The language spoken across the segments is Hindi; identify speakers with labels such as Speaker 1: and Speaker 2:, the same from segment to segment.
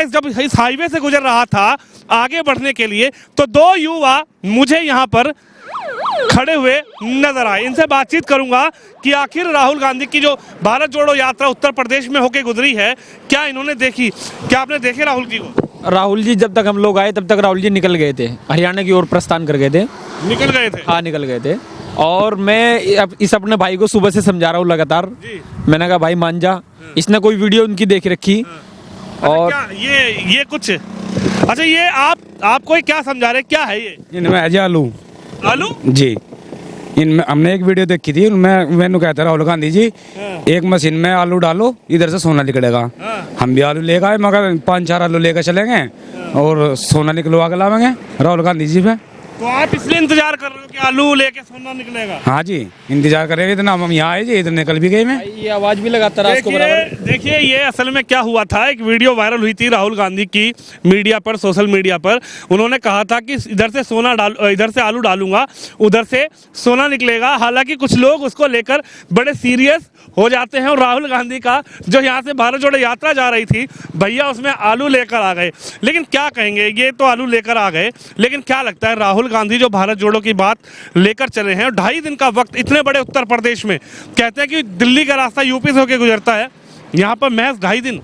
Speaker 1: जब इस हाईवे से गुजर रहा था आगे बढ़ने के लिए तो दो युवा मुझे यहाँ पर खड़े हुए नजर आए। इनसे बातचीत करूंगा कि आखिर राहुल गांधी की जो भारत जोड़ो यात्रा उत्तर प्रदेश में होके गुजरी है, क्या इन्होंने देखी, क्या आपने देखे राहुल जी को?
Speaker 2: राहुल जी जब तक हम लोग आए तब तक राहुल जी निकल गए थे, हरियाणा की ओर प्रस्थान कर गए थे।
Speaker 1: निकल गए थे?
Speaker 2: हाँ निकल गए थे। और मैं इस अपने भाई को सुबह से समझा रहा हूँ लगातार। मैंने कहा भाई मान जा, इसने कोई वीडियो उनकी देख रखी। और
Speaker 1: क्या ये कुछ अच्छा, ये आप कोई क्या समझा रहे, क्या है ये?
Speaker 3: इनमें है जी आलू जी। इनमें हमने एक वीडियो देखी थी, मैंने कहता राहुल गांधी जी एक मशीन में आलू डालो, इधर से सोना निकलेगा। हम भी आलू लेकर आए, मगर 5-4 आलू लेकर चलेंगे और सोना निकलवा के लावेंगे राहुल गांधी जी पे।
Speaker 1: तो आप इसलिए इंतजार कर रहे हो कि आलू लेके सोना निकलेगा?
Speaker 3: हाँ जी, इंतजार करेंगे। इतना हम यहाँ आए जी, इधर निकल भी गए। मैं
Speaker 2: ये आवाज भी लगाता रहा उसको बराबर।
Speaker 1: देखिए ये असल में क्या हुआ था, एक वीडियो वायरल हुई थी राहुल गांधी की मीडिया पर, सोशल मीडिया पर। उन्होंने कहा था कि इधर से आलू डालूंगा, उधर से सोना निकलेगा। हालांकि कुछ लोग उसको लेकर बड़े सीरियस हो जाते हैं और राहुल गांधी का जो यहाँ से भारत जोड़ो यात्रा जा रही थी, भैया उसमें आलू लेकर आ गए। लेकिन क्या कहेंगे, ये तो आलू लेकर आ गए, लेकिन क्या लगता है राहुल गांधी जो भारत जोड़ो की बात लेकर चले हैं, 2.5 दिन का वक्त इतने बड़े उत्तर प्रदेश में, कहते हैं कि दिल्ली का रास्ता यूपी से होकर गुजरता है, यहाँ पर महज 2.5 दिन।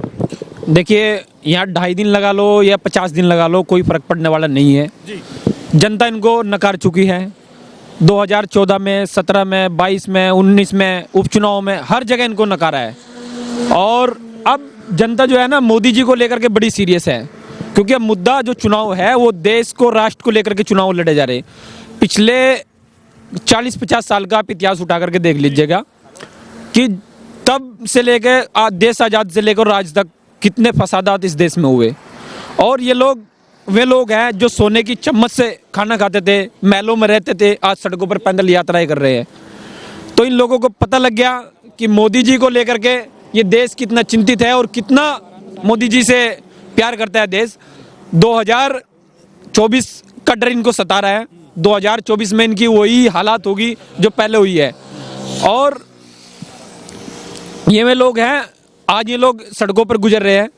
Speaker 2: देखिए यहाँ 2.5 दिन लगा लो या 50 दिन लगा लो, कोई फर्क पड़ने वाला नहीं है
Speaker 1: जी।
Speaker 2: जनता इनको नकार चुकी है। 2014 में, 17 में, 22 में, 19 में, उपचुनाव में, हर जगह इनको नकारा है। और अब जनता जो है ना मोदी जी को लेकर के बड़ी सीरियस है, क्योंकि अब मुद्दा जो चुनाव है वो देश को, राष्ट्र को लेकर के चुनाव लड़े जा रहे। पिछले 40-50 साल का आप इतिहास उठा करके देख लीजिएगा कि तब से लेकर देश आज़ाद से लेकर आज तक कितने फसादात इस देश में हुए। और ये लोग वे लोग हैं जो सोने की चम्मच से खाना खाते थे, महलों में रहते थे, आज सड़कों पर पैदल यात्राएं कर रहे हैं। तो इन लोगों को पता लग गया कि मोदी जी को लेकर के ये देश कितना चिंतित है और कितना मोदी जी से प्यार करता है देश। 2024 का डर इनको सता रहा है। 2024 में इनकी वही हालात होगी जो पहले हुई है। और ये वे लोग हैं, आज ये लोग सड़कों पर गुजर रहे हैं,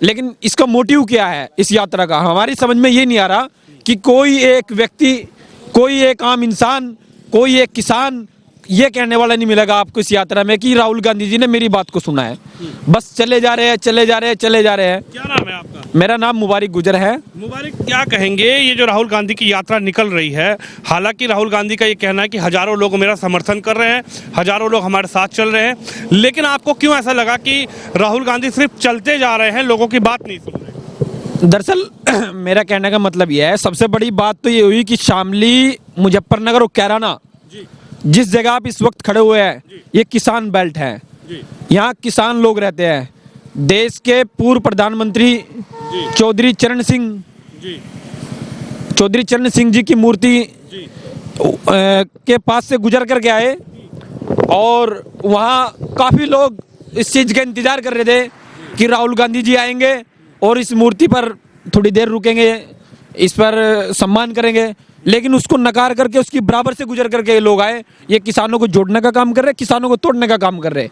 Speaker 2: लेकिन इसका मोटिव क्या है इस यात्रा का, हमारी समझ में ये नहीं आ रहा कि कोई एक व्यक्ति, कोई एक आम इंसान, कोई एक किसान ये कहने वाला नहीं मिलेगा आपको इस यात्रा में कि राहुल गांधी जी ने मेरी बात को सुना है। बस चले जा रहे हैं, चले जा रहे हैं, चले जा रहे हैं।
Speaker 1: क्या नाम है आपका?
Speaker 2: मेरा नाम मुबारक गुजर है।
Speaker 1: मुबारक, क्या कहेंगे ये जो राहुल गांधी की यात्रा निकल रही है, हालांकि राहुल गांधी का ये कहना है कि हजारों लोग मेरा समर्थन कर रहे हैं, हजारों लोग हमारे साथ चल रहे हैं, लेकिन आपको क्यों ऐसा लगा कि राहुल गांधी सिर्फ चलते जा रहे हैं, लोगों की बात नहीं सुन रहे?
Speaker 2: दरअसल मेरा कहने का मतलब यह है, सबसे बड़ी बात तो ये हुई कि शामली, मुजफ्फरनगर और कैराना, जिस जगह आप इस वक्त खड़े हुए हैं, ये किसान बेल्ट है। यहाँ किसान लोग रहते हैं। देश के पूर्व प्रधानमंत्री चौधरी चरण सिंह जी की मूर्ति के पास से गुजर करके आए और वहाँ काफ़ी लोग इस चीज़ का इंतज़ार कर रहे थे कि राहुल गांधी जी आएंगे और इस मूर्ति पर थोड़ी देर रुकेंगे, इस पर सम्मान करेंगे, लेकिन उसको नकार करके उसकी बराबर से गुजर करके ये लोग आए। ये किसानों को जोड़ने का काम कर रहे, किसानों को तोड़ने का काम कर रहे,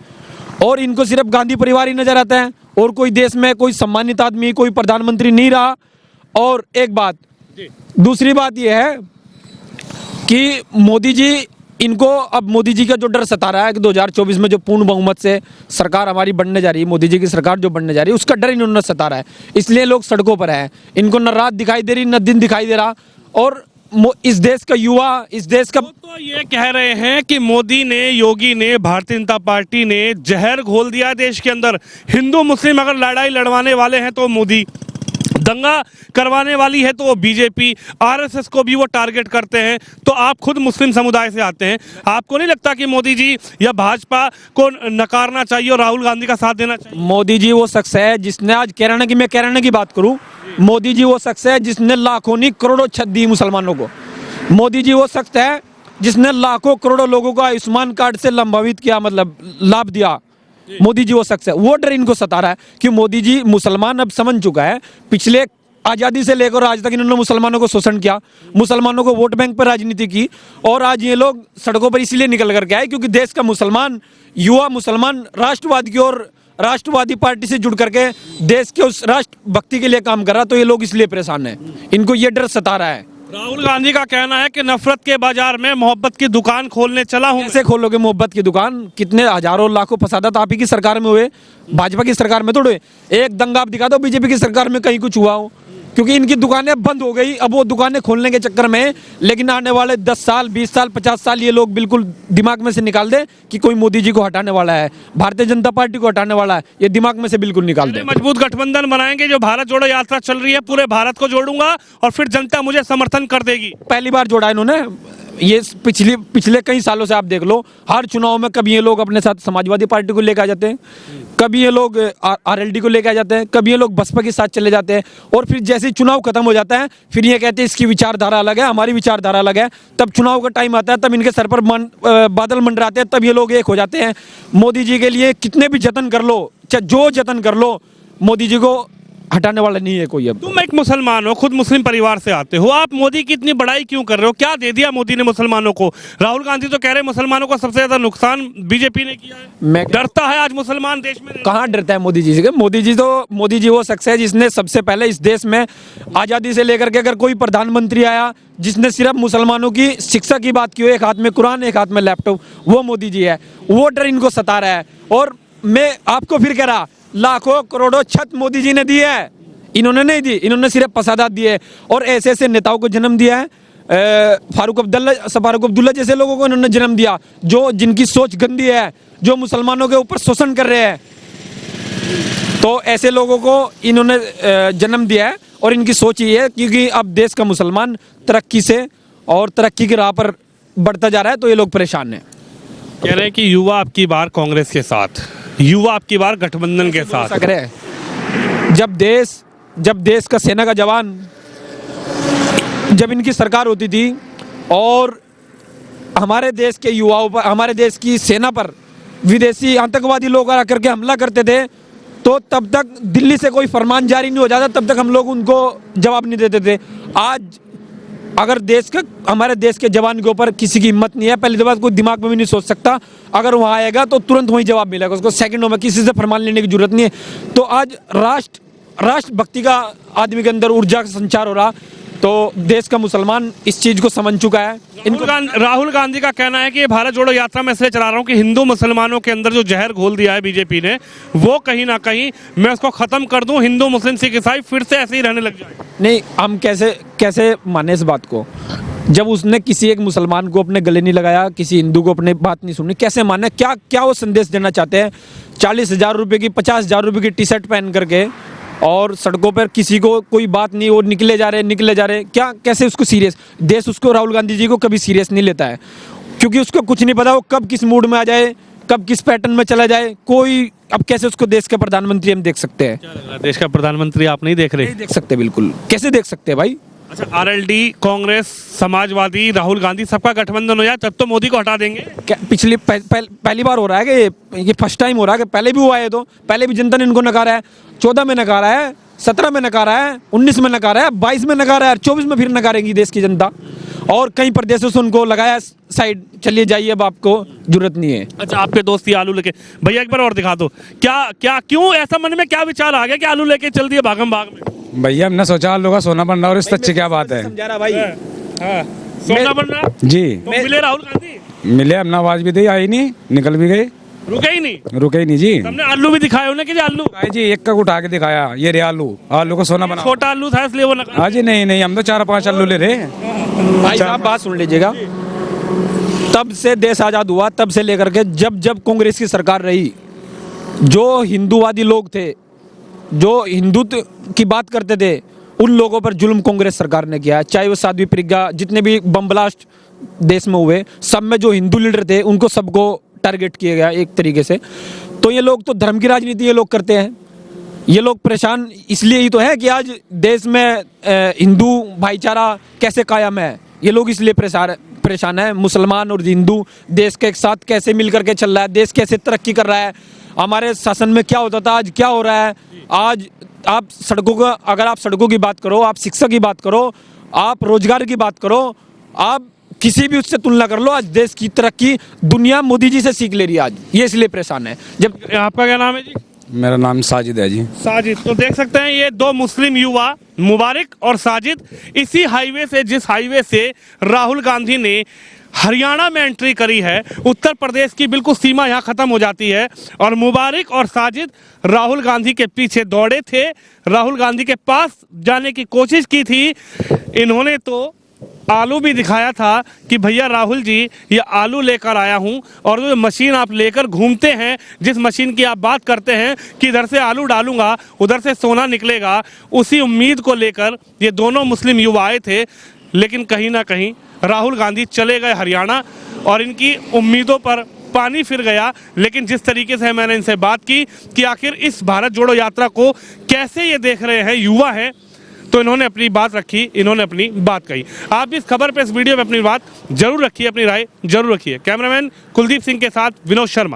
Speaker 2: और इनको सिर्फ गांधी परिवार ही नजर आता है और कोई देश में कोई सम्मानित आदमी, कोई प्रधानमंत्री नहीं रहा। और एक बात, दूसरी बात यह है कि मोदी जी, इनको अब मोदी जी का जो डर सता रहा है कि 2024 में जो पूर्ण बहुमत से सरकार हमारी बनने जा रही है, मोदी जी की सरकार जो बनने जा रही है, उसका डर इन्होंने सता रहा है। इसलिए लोग सड़कों पर हैं। इनको न रात दिखाई दे रही, न दिन दिखाई दे रहा। और इस देश का युवा, इस देश का
Speaker 1: तो ये कह रहे हैं कि मोदी ने, योगी ने, भारतीय जनता पार्टी ने जहर घोल दिया देश के अंदर। हिंदू मुस्लिम अगर लड़ाई लड़वाने वाले हैं तो मोदी, दंगा करवाने वाली है तो वो बीजेपी, आरएसएस को भी वो टारगेट करते हैं। तो आप खुद मुस्लिम समुदाय से आते हैं, आपको नहीं लगता कि मोदी जी या भाजपा को नकारना चाहिए और राहुल गांधी का साथ देना चाहिए?
Speaker 2: मोदी जी वो शख्स है जिसने, आज कैराना की बात करूं, मोदी जी वो शख्स है जिसने लाखों नहीं करोड़ों छत दी मुसलमानों को। मोदी जी वो शख्स है जिसने लाखों करोड़ों लोगों को आयुष्मान कार्ड से लंबावित किया, मतलब लाभ दिया। मोदी जी वो शख्स है। वो डर इनको सता रहा है कि मोदी जी, मुसलमान अब समझ चुका है, पिछले आज़ादी से लेकर आज तक इन्होंने मुसलमानों को शोषण किया, मुसलमानों को वोट बैंक पर राजनीति की, और आज ये लोग सड़कों पर इसलिए निकल करके आए क्योंकि देश का मुसलमान युवा, मुसलमान राष्ट्रवाद की ओर राष्ट्रवादी पार्टी से जुड़ करके देश के उस राष्ट्र भक्ति के लिए काम कर रहा, तो ये लोग इसलिए परेशान हैं, इनको ये डर सता रहा है।
Speaker 1: राहुल गांधी का कहना है कि नफरत के बाजार में मोहब्बत की दुकान खोलने चला हूं।
Speaker 2: कैसे खोलोगे मोहब्बत की दुकान? कितने हजारों लाखों फसादात आप ही की सरकार में हुए, भाजपा की सरकार में थोड़े हुए। एक दंगा आप दिखा दो बीजेपी की सरकार में कहीं कुछ हुआ हो, क्योंकि इनकी दुकानें बंद हो गई, अब वो दुकानें खोलने के चक्कर में। लेकिन आने वाले 10 साल 20 साल 50 साल ये लोग बिल्कुल दिमाग में से निकाल दे कि कोई मोदी जी को हटाने वाला है, भारतीय जनता पार्टी को हटाने वाला है, ये दिमाग में से बिल्कुल निकाल दे।
Speaker 1: मजबूत गठबंधन बनाएंगे, जो भारत जोड़ो यात्रा चल रही है पूरे भारत को जोड़ूंगा और फिर जनता मुझे समर्थन कर देगी।
Speaker 2: पहली बार जोड़ा इन्होंने, ये पिछले कई सालों से आप देख लो, हर चुनाव में कभी ये लोग अपने साथ समाजवादी पार्टी को लेकर आ जाते हैं, कभी ये लोग आरएलडी को लेकर आ जाते हैं, कभी ये लोग बसपा के साथ चले जाते हैं, और फिर जैसे ही चुनाव खत्म हो जाता है फिर ये कहते हैं इसकी विचारधारा अलग है, हमारी विचारधारा अलग है। तब चुनाव का टाइम आता है, तब इनके सर पर बादल मंडराते हैं, तब ये लोग एक हो जाते हैं। मोदी जी के लिए कितने भी जतन कर लो, चाहे जो जतन कर लो, मोदी जी को हटाने वाला नहीं है कोई। अब
Speaker 1: तुम एक मुसलमान हो, खुद मुस्लिम परिवार से आते हो, आप मोदी की इतनी बड़ाई क्यों कर रहे हो? क्या दे दिया मोदी ने मुसलमानों को? राहुल गांधी तो कह रहे हैं मुसलमानों को सबसे ज्यादा नुकसान बीजेपी ने किया है।
Speaker 2: मैं
Speaker 1: डरता है आज मुसलमान देश में?
Speaker 2: कहाँ डरता है मोदी जी से? मोदी जी वो शख्स है जिसने सबसे पहले इस देश में आज़ादी से लेकर के अगर कोई प्रधानमंत्री आया जिसने सिर्फ मुसलमानों की शिक्षा की बात की हो, एक हाथ में कुरान एक हाथ में लैपटॉप, वो मोदी जी है। वो डर इनको सता रहा है। और मैं आपको फिर कह रहा, लाखों करोड़ों छत मोदी जी ने दी है, इन्होंने नहीं दी, इन्होंने सिर्फ फसादात दिए और ऐसे ऐसे नेताओं को जन्म दिया है। फारूक अब्दुल्ला जैसे लोगों को इन्होंने जन्म दिया, जो जिनकी सोच गंदी है, जो मुसलमानों के ऊपर शोषण कर रहे हैं। तो ऐसे लोगों को इन्होंने जन्म दिया है और इनकी सोच ये है, क्योंकि अब देश का मुसलमान तरक्की से और तरक्की की राह पर बढ़ता जा रहा है, तो ये लोग परेशान हैं।
Speaker 1: कह रहे हैं कि युवा अब की बार कांग्रेस के साथ, युवा अब की बार गठबंधन के साथ। जब देश का सेना का जवान, जब इनकी सरकार होती थी और हमारे देश के युवाओं पर, हमारे देश की सेना पर विदेशी आतंकवादी लोग आकर के हमला करते थे, तो तब तक दिल्ली से कोई फरमान जारी नहीं हो जाता, तब तक हम लोग उनको जवाब नहीं देते थे। आज अगर हमारे देश के जवान के ऊपर किसी की हिम्मत नहीं है, पहली तो बात कोई दिमाग में भी नहीं सोच सकता, अगर वहाँ आएगा तो तुरंत वहीं जवाब मिलेगा उसको, सेकंडों में, किसी से फरमान लेने की जरूरत नहीं है। तो आज राष्ट्र भक्ति का आदमी के अंदर ऊर्जा का संचार हो रहा, तो देश का मुसलमान इस चीज को समझ चुका है। राहुल गांधी का कहना है कि ये भारत जोड़ो यात्रा में इसलिए चला रहा हूँ कि हिंदू मुसलमानों के अंदर जो जहर घोल दिया है बीजेपी ने, वो कहीं ना कहीं मैं उसको खत्म कर दूं, हिंदू मुस्लिम सिख ईसाई फिर से ऐसे ही रहने लग जाए।
Speaker 2: नहीं, हम कैसे माने इस बात को? जब उसने किसी एक मुसलमान को अपने गले नहीं लगाया, किसी हिंदू को अपने बात नहीं सुनी, कैसे माने? क्या वो संदेश देना चाहते हैं? 40,000 रुपये की 50,000 रुपये की टी शर्ट पहन करके और सड़कों पर किसी को कोई बात नहीं, वो निकले जा रहे, क्या कैसे उसको सीरियस? देश उसको, राहुल गांधी जी को कभी सीरियस नहीं लेता है, क्योंकि उसको कुछ नहीं पता वो कब किस मूड में आ जाए, कब किस पैटर्न में चला जाए कोई। अब कैसे उसको देश का प्रधानमंत्री हम देख सकते हैं?
Speaker 1: क्या लग रहा है, देश का प्रधानमंत्री आप नहीं देख रहे?
Speaker 2: नहीं देख सकते, बिल्कुल कैसे देख सकते हैं भाई?
Speaker 1: अच्छा, आरएलडी, कांग्रेस, समाजवादी, राहुल गांधी, सबका गठबंधन हो जाए तब तो मोदी को हटा देंगे?
Speaker 2: पहली बार हो रहा है कि ये फर्स्ट टाइम हो रहा है कि पहले भी हुआ है? तो पहले भी जनता ने इनको नकारा है, 14 में नकारा है, 17 में नकारा है, 19 में नकारा है, 22 में नकारा है, 24 में फिर नकारेंगी देश की जनता। और कई प्रदेशों से उनको लगाया साइड, चलिए जाइए, अब आपको जरूरत नहीं है।
Speaker 1: अच्छा, आपके दोस्त ही आलू लेके, भैया एक बार और दिखा दो, क्यों ऐसा मन में क्या विचार आ गया कि आलू लेके चल दिए भागम भाग में?
Speaker 3: भैया हमने सोचा आलू का सोना बन रहा और इससे अच्छी क्या बात है?
Speaker 2: समझा रहा भाई,
Speaker 1: सोना बन रहा
Speaker 3: जी।
Speaker 1: तो मिले राहुल गांधी?
Speaker 3: मिले, हमने आवाज भी दी, आई नहीं, निकल भी गई,
Speaker 1: रुके ही नहीं
Speaker 3: जी।
Speaker 1: हमने आलू भी दिखाए उन्हें कि आलू
Speaker 3: जी एक का उठा के दिखाया, ये रे आलू को सोना बना।
Speaker 1: छोटा आलू था इसलिए वो
Speaker 3: हाँ जी, नहीं हम तो 4-5 आलू ले रहे।
Speaker 2: भाई साहब बात सुन लीजिएगा, तब से देश आज़ाद हुआ, तब से लेकर के जब कांग्रेस की सरकार रही, जो हिंदूवादी लोग थे, जो हिंदुत्व की बात करते थे, उन लोगों पर जुल्म कांग्रेस सरकार ने किया है। चाहे वो साध्वी प्रज्ञा, जितने भी बम ब्लास्ट देश में हुए, सब में जो हिंदू लीडर थे उनको सबको टारगेट किया गया एक तरीके से। तो ये लोग तो धर्म की राजनीति ये लोग करते हैं। ये लोग परेशान इसलिए ही तो है कि आज देश में हिंदू भाईचारा कैसे कायम है, ये लोग इसलिए परेशान है। मुसलमान और हिंदू देश के एक साथ कैसे मिल करके चल रहा है, देश कैसे तरक्की कर रहा है, हमारे शासन में क्या होता था, आज क्या हो रहा है। आज आप सड़कों का, अगर आप सड़कों की बात करो, आप शिक्षा की बात करो, आप रोजगार की बात करो, आप किसी भी उससे तुलना कर लो, आज देश की तरक्की दुनिया मोदी जी से सीख ले रही है आज। ये इसलिए परेशान है। जब
Speaker 1: आपका क्या नाम है जी?
Speaker 3: मेरा नाम साजिद है जी।
Speaker 1: साजिद, तो देख सकते हैं ये दो मुस्लिम युवा मुबारक और साजिद इसी हाईवे से, जिस हाईवे से राहुल गांधी ने हरियाणा में एंट्री करी है, उत्तर प्रदेश की बिल्कुल सीमा यहाँ खत्म हो जाती है, और मुबारक और साजिद राहुल गांधी के पीछे दौड़े थे, राहुल गांधी के पास जाने की कोशिश की थी। इन्होंने तो आलू भी दिखाया था कि भैया राहुल जी ये आलू लेकर आया हूं, और जो मशीन आप लेकर घूमते हैं, जिस मशीन की आप बात करते हैं कि इधर से आलू डालूंगा उधर से सोना निकलेगा, उसी उम्मीद को लेकर ये दोनों मुस्लिम युवा आए थे। लेकिन कहीं ना कहीं राहुल गांधी चले गए हरियाणा और इनकी उम्मीदों पर पानी फिर गया। लेकिन जिस तरीके से मैंने इनसे बात की कि आखिर इस भारत जोड़ो यात्रा को कैसे ये देख रहे हैं, युवा हैं, तो इन्होंने अपनी बात रखी, इन्होंने अपनी बात कही। आप भी इस खबर पे, इस वीडियो पे अपनी बात जरूर रखिए, अपनी राय जरूर रखिए। कैमरामैन कुलदीप सिंह के साथ विनोद शर्मा।